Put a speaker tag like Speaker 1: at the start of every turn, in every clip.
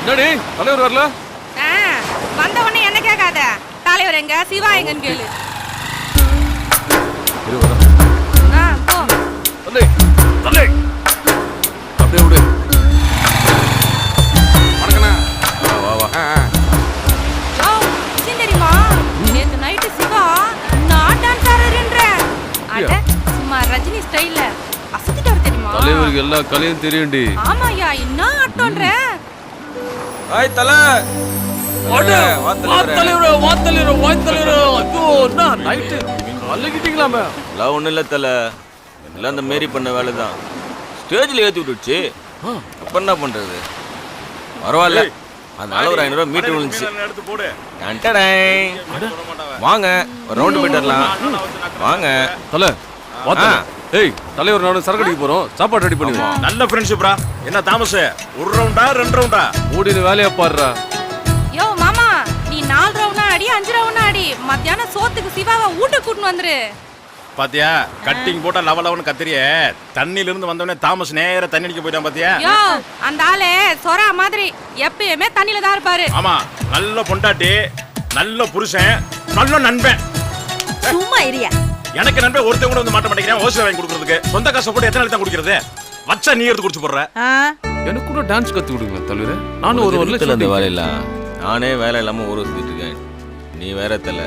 Speaker 1: என்னடி தலைவர் வரல?
Speaker 2: வந்த உடனே என்ன கேட்காத. தலைவர் எங்க, சிவா எங்கன்னு கேளு. போ.
Speaker 1: தலை தலை அப்படியே விடு. வணக்கண்ணா. வா வா.
Speaker 2: தெரியுமா நேத்து நைட்டு சிவா நான் டான்ஸ் ஆடுறேன்ற. அட சும்மா ரஜினி ஸ்டைல்ல அசத்திட்டாரு தெரியுமா?
Speaker 1: தலைவருக்கு எல்லா கலையும் தெரியும்டி.
Speaker 2: ஆமாயா, என்ன ஆட்டோன்ற.
Speaker 1: ஹாய் தலை.
Speaker 3: ஒன்றும் இல்லை தலை, எல்லாம் அந்த மாரி பண்ண வேலை தான். ஸ்டேஜில் ஏற்றி விட்டுடுச்சு, அப்போ என்ன பண்ணுறது? பரவாயில்ல, அதனால ஒரு 500 மீட்டர் விழுந்துச்சு. வாங்க ஒரு ரவுண்டு போயிட்டுலாம். வாங்க
Speaker 1: தலை. ஏய் தலைவர் நானும் சரக்கு அடிக்க போறோம், சாப்பாடு ரெடி பண்ணுவோம்.
Speaker 4: நல்ல ஃப்ரெண்ட்ஷிப்ரா. என்ன தாமஸ், ஒரு ரவுண்டா 2 ரவுண்டா?
Speaker 1: மூடின வேலையா பாடுறா.
Speaker 2: யோ மாமா, நீ 4 ரவுண்டா அடி, 5 ரவுண்டா அடி. மத்தியானம் சோத்துக்கு சிவாவை வீட்டுக்கு கூட்டின்னு வந்துரு.
Speaker 4: பாத்தியா, கட்டிங் போட்டா லவலவன்னு கத்திரிய. தண்ணில இருந்து வந்தவனே தாமஸ் நேரா தண்ணி அடிக்க போயிட்டான். பாத்தியா,
Speaker 2: யோ அந்த ஆளே சொரா மாதிரி எப்பயுமே தண்ணில தான் இருப்பாரு.
Speaker 4: ஆமா, நல்ல பொண்டாட்டி, நல்ல புருஷன், நல்ல நண்பன்.
Speaker 2: சும்மா இரியா.
Speaker 4: எனக்கு நண்பன் ஒருத்தன் கூட வந்து மாட்ட மாட்டேங்கிறேன். ஹோஸ்டல் வாங்கி கொடுக்கறதுக்கு சொந்த காசை போட்டு எத்தனை நாள் தான் குடிக்கிறது? வச்சா நீ எடுத்து குடிச்சு போடுற.
Speaker 1: எனக்கு கூட டான்ஸ் கத்து கொடுங்க தலைவரே. நானும் ஒரு வருஷத்துல
Speaker 3: அந்த வேலையில நானே வேலை இல்லாம ஊர் சுத்திட்டு இருக்கேன். நீ வேற தலை.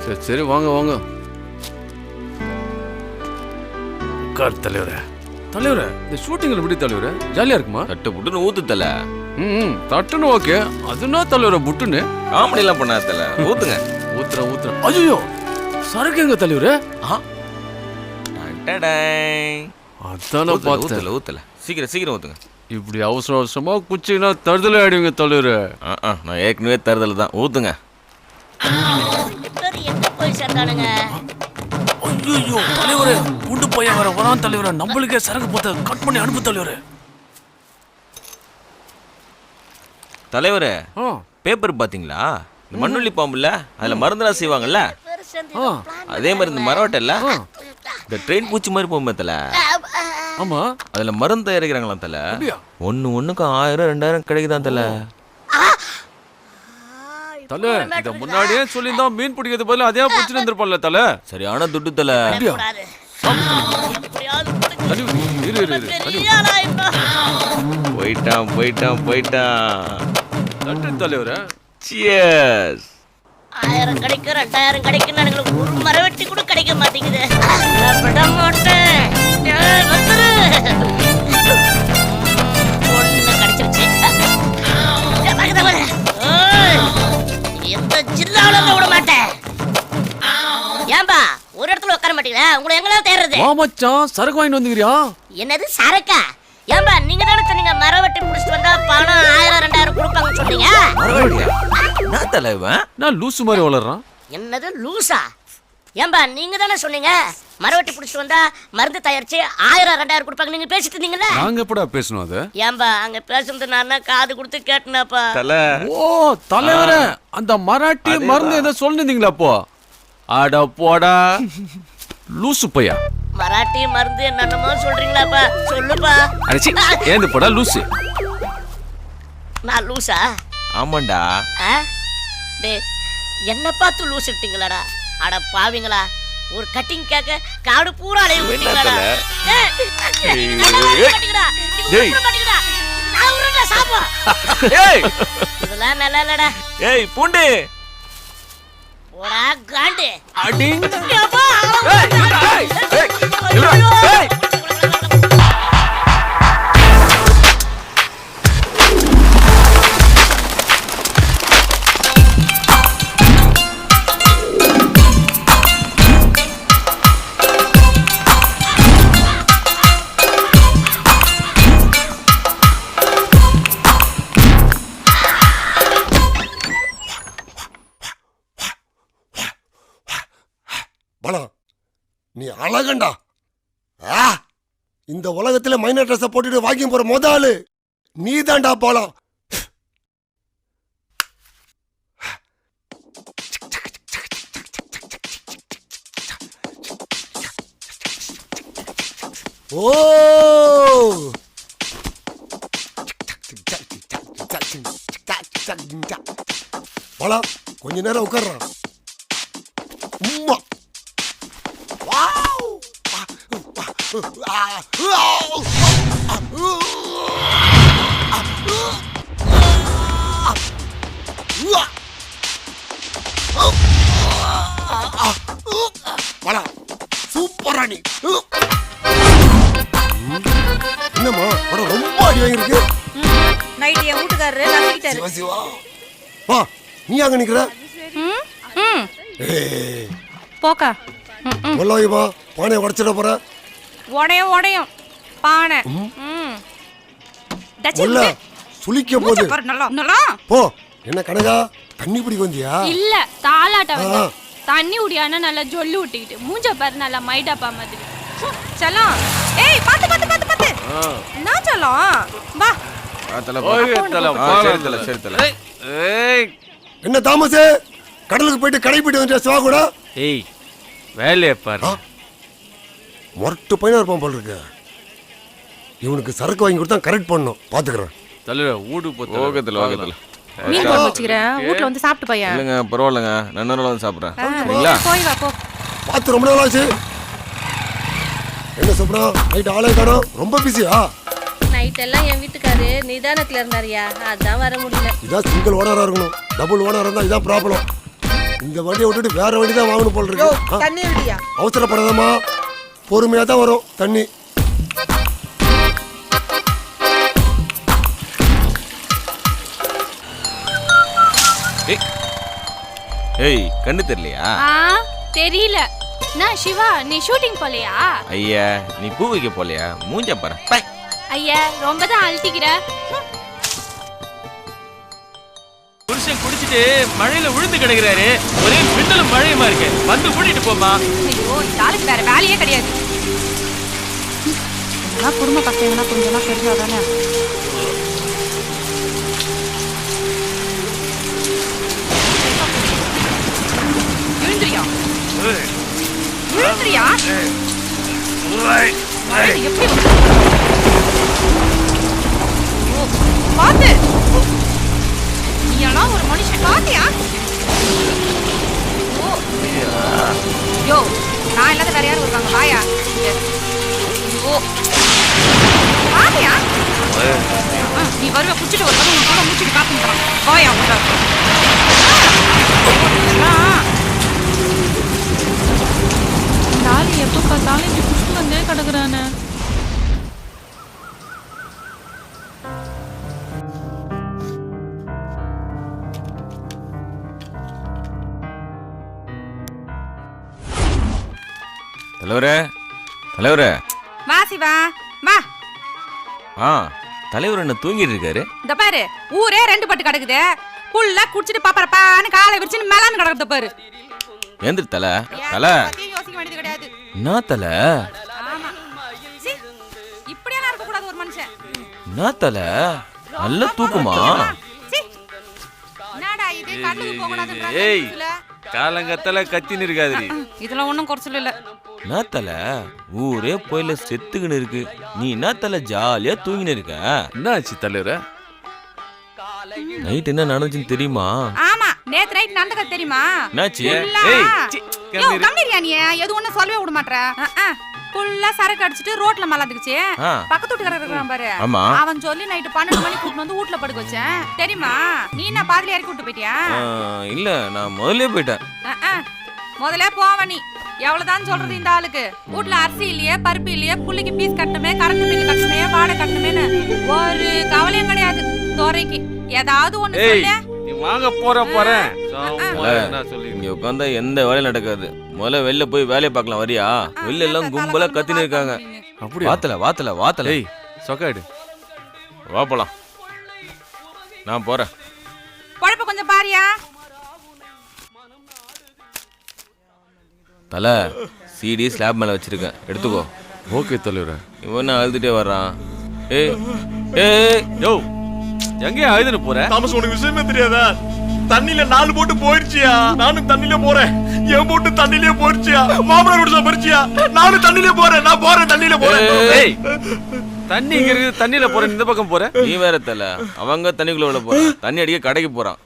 Speaker 1: சரி சரி வாங்க வாங்க. உட்கார் தலைவரே. தலைவரே இந்த ஷூட்டிங்ல எப்படி தலைவரே? ஜாலியா இருக்குமா?
Speaker 3: தட்டு புட்டுன்னு ஊத்து தலை.
Speaker 1: தட்டுன்னு ஓகே. அதுனா தலைவரே புட்டுன்னு
Speaker 3: காமெடி எல்லாம் பண்ணாத தலை. ஊத்துங்க.
Speaker 1: ஊத்துறேன் ஊத்துறேன். ஐயோ சரக்கு எங்க தலைவரே? அதான பார்த்தேன்.
Speaker 3: ஊத்தல சீக்கிரம் சீக்கிரம் ஊத்துங்க.
Speaker 1: இப்படி அவசர அவசரமா குச்சினா தருதல ஆயிடுவீங்க தலைவரே.
Speaker 3: நான் ஏற்கனவே தருதல தான். ஊத்துங்க.
Speaker 1: ஐயோ தலைவரே, குண்டு பையன் வர வரான் தலைவரே. நம்மளுக்கே சரக்கு போத்த கட் பண்ணி அனுப்பு தலைவரே.
Speaker 3: தலைவரே, பேப்பர் பாத்தீங்களா? இந்த மண்ணுள்ளி பாம்புல அதுல மருந்துலாம் செய்வாங்கல்ல, அதே மாதிரி இந்த மரவட்டல்ல இந்த ட்ரெயின் பூச்சி மாதிரி போகும்போதுல,
Speaker 1: ஆமா
Speaker 3: அதுல மருந்து தயாரிக்கிறாங்களாம் தல. ஒண்ணுக்கு 1000 2000 கிடைக்குதான் தல.
Speaker 1: தல இத முன்னாடியே சொல்லியிருந்தா மீன் பிடிக்கிறது பதிலா அதே பிடிச்சிட்டு இருந்திருப்பான்ல தல.
Speaker 3: சரியான துட்டு தல. போயிட்டான் போயிட்டான் போயிட்டான்.
Speaker 1: நன்றி தலைவரே.
Speaker 3: சியர்ஸ்.
Speaker 5: 1000 கிடைக்கும் 2000 கிடைக்கும், எனக்கு ஒரு மரவெட்டி கூட கிடைக்க மாட்டேங்குது. விட மாட்டேன். ஒண்ணு கிடைச்சிருச்சு. எந்த ஜில்லாவில விட மாட்டேன். ஏன்பா ஒரு இடத்துல உட்கார மாட்டீங்களா? உங்களை எங்களா தேடுறது?
Speaker 1: மாமச்சான் சரக்கு வாங்கிட்டு வந்துக்கிறியா?
Speaker 5: என்னது சரக்கா? ஏன்பா நீங்க தானே சொன்னீங்க மரவெட்டி புடிச்சிட்டு வந்தா பணம் 1000 2000 கொடுப்பாங்கன்னு சொன்னீங்க.
Speaker 3: நான் தலைவன்.
Speaker 1: நான் லூசு மாதிரி வளர்றான்.
Speaker 5: என்னது லூசா? ஏன்பா நீங்க தானே சொன்னீங்க மரவெட்டி புடிச்சிட்டு வந்தா மருந்து தயாரிச்சு 1000 2000 கொடுப்பாங்க. நீங்க பேசிட்டு இருந்தீங்கல்ல.
Speaker 1: நாங்க எப்படா பேசணும் அத?
Speaker 5: ஏன்பா அங்க பேசுறது நான் காது கொடுத்து கேட்டேனாப்பா.
Speaker 3: தல.
Speaker 1: ஓ தலைவரே, அந்த மராட்டி மருந்து ஏதோ சொல்லிருந்தீங்களா அப்போ? அட போடா லூசு பையா.
Speaker 5: மராட்டி மருந்து என்னன்னமோ சொல்றீங்களாப்பா? சொல்லுப்பா.
Speaker 1: அடச்சி ஏந்து போடா லூசு.
Speaker 5: நான் லூசா?
Speaker 3: ஆமாண்டா.
Speaker 5: டேய் என்ன பார்த்து லூசுட்டீங்களாடா? அட பாவிங்களா, ஒரு கட்டிங் கேக்க காடு பூரா அலைய விட்டீங்களாடா. இதெல்லாம் நல்லா இல்லடா.
Speaker 3: ஏய் பூண்டு
Speaker 5: போடா காண்டு.
Speaker 1: அடிங்.
Speaker 6: பலம் நீ அழகண்டா. இந்த உலகத்துல மைனர் ட்ரெஸ் போட்டுட்டு வாக்கிங் போற முதல் நீ தான்டா பலம். ஓ பாலா கொஞ்ச நேரம் உட்கார்றான். உம்மா வாவ் பாலா சூப்பரா நீ. என்னம்மா படம் ரொம்ப அடி வாங்கிருக்கு.
Speaker 2: நைட் என் வீட்டுக்காரரு நம்பிட்டாரு.
Speaker 6: சிவா சிவா வா நீ அங்க நிக்கிற.
Speaker 2: போக்கா
Speaker 6: வா பானையை உடைச்சிட போற.
Speaker 2: உடையும் பானை.
Speaker 6: உள்ள சுளிக்க போகுது.
Speaker 2: நல்லா
Speaker 6: போ. என்ன கனகா தண்ணி பிடிக்க வந்தியா?
Speaker 7: இல்ல தாலாட்ட வந்து தண்ணி உடியானா நல்லா ஜொல்லு விட்டுக்கிட்டு மூஞ்ச பாரு நல்லா மைடாப்பா மாதிரி.
Speaker 2: செல்லம். ஏய் பாத்து பாத்து பாத்து பாத்து. என்ன செல்லம்? வா.
Speaker 6: என்ன தாமஸ் கடலுக்கு போயிட்டு கடை போயிட்டு வந்து சிவா கூட.
Speaker 1: ஏய் வேலையை பாரு.
Speaker 6: மொரட்டு பையனா இருப்பான் போல இருக்கு. இவனுக்கு சரக்கு வாங்கி கொடுத்தா கரெக்ட் பண்ணணும். பாத்துக்கிறேன்.
Speaker 1: தலைவர் ஊடு போத்து
Speaker 3: ஓகத்துல
Speaker 2: மீன் குழம்பு வச்சுக்கிறேன். வீட்ல வந்து சாப்பிட்டு பையன்.
Speaker 3: இல்லைங்க பரவாயில்லைங்க நான் இன்னொரு வந்து சாப்பிட்றேன் சரிங்களா?
Speaker 2: போய் வா போ.
Speaker 6: பார்த்து ரொம்ப நாள் ஆச்சு. என்ன சொன்னா நைட் ஆளே காணோம். ரொம்ப பிஸியா?
Speaker 5: நைட் எல்லாம் என் வீட்டுக்காரு நிதானத்துல இருந்தாரியா, அதான் வர முடியல.
Speaker 6: இதான் சிங்கிள் ஓனரா இருக்கணும். டபுள் ஓனரா இருந்தா இதான் ப்ராப்ளம். இந்த வண்டியை விட்டுட்டு வேற வண்டி தான் வாங்கணும் போல இருக்கு.
Speaker 2: தண்ணி விடியா?
Speaker 6: அவசரப்படாதம்மா, பொறுமையா தான் வரும் தண்ணி.
Speaker 3: ஏய் கண்ணு தெரியலையா?
Speaker 7: தெரியல. நான் சிவா நீ ஷூட்டிங் போலையா?
Speaker 3: ஐயா நீ பூ வைக்க போலையா? மூஞ்ச பாரு.
Speaker 7: ஐயா ரொம்ப தான் அழட்டிக்கிற.
Speaker 1: புருஷன் குடிச்சிட்டு மழையில விழுந்து கிடக்குறாரு. ஒரே மின்னலும் மழையுமா இருக்கு. வந்து கூட்டிட்டு போமா.
Speaker 2: ஐயோ இந்த ஆளுக்கு வேற வேலையே கிடையாது. இதெல்லாம் குடும்ப கஷ்டம்னா கொஞ்சமா தெரிஞ்சாதானே. எழுந்திரியா எப்படி பாத்து நீ எல்லாம் ஒரு மனுஷன் பாத்தியா? யோ நான் இல்லாத வேற யாரும் இருக்காங்க வாயா. பாத்தியா நீ வருவ குடிச்சிட்டு ஒரு கதை முடிச்சுட்டு காத்துறான் வாயா.
Speaker 7: நாளை எப்போ பார்த்தாலும் இப்படி குடிச்சிட்டு வந்தே கிடக்குறானே.
Speaker 3: தலைவரே
Speaker 2: வா சிவா வா.
Speaker 3: தலைவர் என்ன தூங்கிட்டு இருக்காரு?
Speaker 2: இந்த பாரு ஊரே ரெண்டு பட்டு கிடக்குது. புள்ள குடிச்சிட்டு பாப்பறப்பான்னு காலை விரிச்சுன்னு மேலான்னு கிடக்குது பாரு.
Speaker 3: ஏந்திர தலை
Speaker 2: யோசிக்க வேண்டியது கிடையாது.
Speaker 3: என்ன தலை?
Speaker 2: ஆமா சி இப்படியெல்லாம் இருக்க கூடாது ஒரு மனுஷன்.
Speaker 3: என்ன தலை நல்ல தூக்குமா?
Speaker 2: சி என்னடா இது கண்ணுக்கு போக கூடாதுன்றாங்க.
Speaker 1: ஏய் காலங்கத்தல கத்தின்னு இருக்காதுடி.
Speaker 2: இதெல்லாம் ஒண்ணும் குறைச்சல இல்ல.
Speaker 3: என்ன தலை ஊரே போயில செத்துக்கின்னு இருக்கு. நீ என்ன தலை ஜாலியா தூங்கின்னு இருக்க?
Speaker 1: என்ன ஆச்சு தலைவர?
Speaker 3: நைட் என்ன நடந்துச்சுன்னு தெரியுமா?
Speaker 2: ஆமா நேத்து நைட் நடந்தது தெரியுமா?
Speaker 3: என்னாச்சு?
Speaker 2: ஏய் கம்மிரியா நீ எது ஒண்ணு சொல்லவே விட மாட்டற. ஃபுல்லா சரக்கு அடிச்சிட்டு ரோட்ல மலந்துக்குச்சு. பக்கத்து வீட்டுக்காரர் இருக்கான் பாரு. அவன் சொல்லி நைட் 12 மணிக்கு கூட்டி வந்து வீட்ல படுக்க வச்சேன். தெரியுமா? நீ என்ன பாதியில இறக்கி விட்டு போயிட்டியா?
Speaker 3: இல்ல நான் முதல்ல போயிட்டேன்.
Speaker 2: முதல்ல போவ நீ. எவ்வளவுதான் சொல்றது இந்த ஆளுக்கு. வீட்ல அரிசி இல்லையே பருப்பு இல்லையே புள்ளிக்கு பீஸ் கட்டணுமே கரண்ட் பில் கட்டணுமே வாடகை கட்டணுமேன்னு ஒரு கவலையும் கிடையாது. தோரைக்கு ஏதாவது ஒண்ணு சொல்லு.
Speaker 1: நீ வாங்க போறேன்.
Speaker 3: இங்க உட்கார்ந்தா எந்த வேலையும் நடக்காது. முதல்ல வெளில போய் வேலையை பார்க்கலாம் வரியா? வெளில எல்லாம் கும்பலா கத்தின்னு இருக்காங்க.
Speaker 1: அப்படி
Speaker 3: வாத்தல.
Speaker 1: ஏய் சொக்காடு
Speaker 3: வா போலாம். நான் போறேன்.
Speaker 2: பொழப்ப கொஞ்சம் பாரியா.
Speaker 3: தல சிடி ஸ்லாப் மேல வச்சிருக்கேன் எடுத்துக்கோ.
Speaker 1: ஓகே தலைவர.
Speaker 3: இவன் அழுதுட்டே வர்றான். ஏய்
Speaker 1: யோ எங்க அழுதுன்னு போற?
Speaker 4: தாமஸ் உனக்கு விஷயமே தெரியாதா? தண்ணில 4 போட்டு போயிருச்சியா? நானும் தண்ணில போறேன். என் போட்டு தண்ணிலே போயிருச்சியா? மாமனார் வீட்டுல போயிருச்சியா? நானும் தண்ணிலே போறேன். நான் போறேன் தண்ணில போறேன்.
Speaker 1: ஏய் தண்ணி இங்க இருக்கு, தண்ணியில போற இந்த பக்கம் போற.
Speaker 3: நீ வேற தல, அவங்க தண்ணிக்குள்ள விட போறான், தண்ணி அடிக்க கடைக்கு போறான்.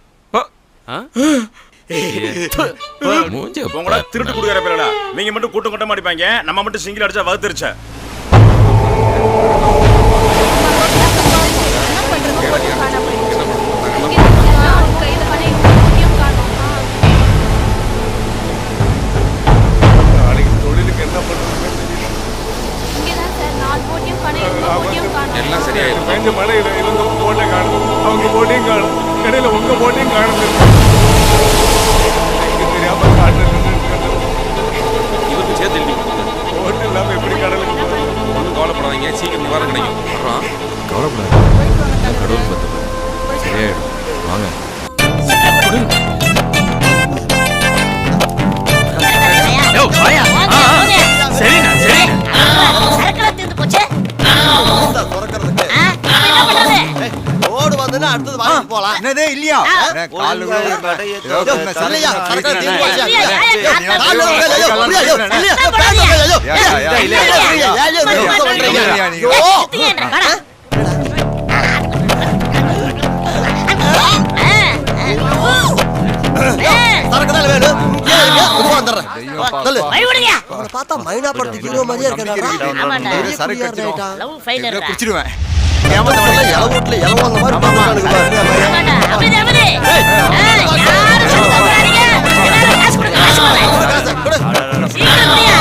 Speaker 3: மூஞ்ச
Speaker 4: உங்களா திருட்டு குடுக்குற பேரடா. நீங்க மட்டும் கூட்டம் கூட்டமா அடிப்பாங்க, நம்ம மட்டும் சிங்கிள் அடிச்சா வகுத்துருச்ச.
Speaker 7: எல்லாம்
Speaker 8: சரியாயிடும். பெஞ்ச மழையில இவங்க போட்டே காணும், அவங்க போட்டையும் காணும், இடையில உங்க போட்டையும் காணும். தெரியாம காட்டு
Speaker 3: இவருக்கு சேர்த்து எழுதி
Speaker 8: போட்டு இல்லாம எப்படி கடலுக்கு போறது?
Speaker 3: ஒன்றும் கவலைப்படாதீங்க, சீக்கிரம் நிவாரணம் கிடைக்கும். கவலைப்படாத, கடவுள் பார்த்து சரியாயிடும். வாங்க.
Speaker 1: சரிண்ணா சரி.
Speaker 5: சரக்குல தீர்ந்து போச்சு.
Speaker 6: ஓடு வந்தா அடுத்தது வாங்கிட்டு போலாம்.
Speaker 9: என்னதே இல்லையா கால்
Speaker 6: இல்லையா சரக்கு தீர்ந்து போச்சு. சரக்குதான் வேணும். பார்த்தா மைனா படத்து ஹீரோ மாதிரியே இருக்காரு.
Speaker 5: Love filer
Speaker 9: குடிச்சிடுவேன்.
Speaker 6: இளவூட்ல இளவாங்க மாதிரி பாத்துக்கானுங்க பாரு.
Speaker 5: ஆமாடா அபிதே அபிதே யாரு சொல்றாங்க எல்லாரும் காசு கொடுங்க காசு கொடுங்க சீக்கிரம் முடியா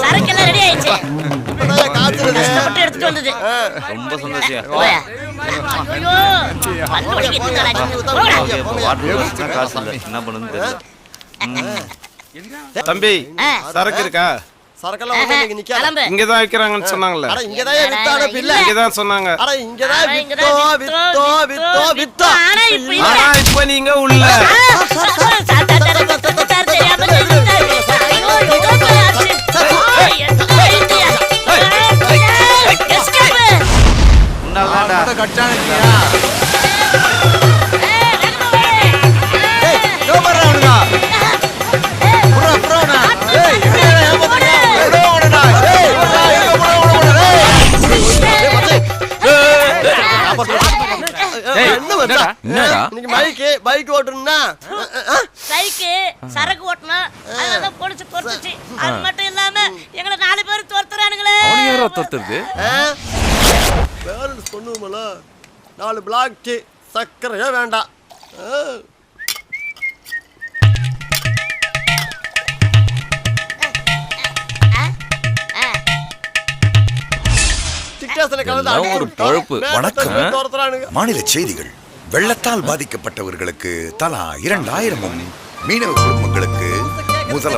Speaker 5: சரக்கு எல்லாம் ரெடி ஆயிடுச்சு
Speaker 6: இப்பதான் காத்துறது.
Speaker 5: கஷ்டப்பட்டு எடுத்துட்டு வந்தது
Speaker 3: ரொம்ப சந்தோஷம்.
Speaker 5: போயா ஐயோ பல்லு வலிக்குதுடா
Speaker 3: காசு இல்லை, என்ன பண்ணுன்னு தெரியல.
Speaker 8: தம்பி சரக்கு இருக்கா?
Speaker 6: சரக்கெல்லாம் வந்து நீங்க நிக்காத.
Speaker 5: கிளம்பு
Speaker 8: இங்கதான் விக்கிறாங்கன்னு சொன்னாங்கல்ல.
Speaker 6: அட இங்கதான் வித்தான பிள்ளை.
Speaker 8: இங்கதான் சொன்னாங்க.
Speaker 6: அட இங்கதான் வித்தோ.
Speaker 5: ஆனா இப்ப
Speaker 8: ஆனா இப்ப நீங்க உள்ள
Speaker 6: பைக் ஓட்டணும்னா
Speaker 5: சரக்கு ஓட்டணும் அதெல்லாம் போலீஸ் துரத்துச்சு. அது மட்டும் இல்லாம எங்களை 4 பேர் துரத்துறானுங்களே.
Speaker 1: யாரோ தொத்துறது.
Speaker 6: பேலன்ஸ் பண்ணுவோம்ல. 4 பிளாக் சக்கரையே வேண்டாம்.
Speaker 3: ஒரு பொழப்பு.
Speaker 9: வணக்கம். மாநில செய்திகள். வெள்ளத்தால் பாதிக்கப்பட்டவர்களுக்கு தலா 2000 மீனவ குடும்பங்களுக்கு முதலமைச்சர்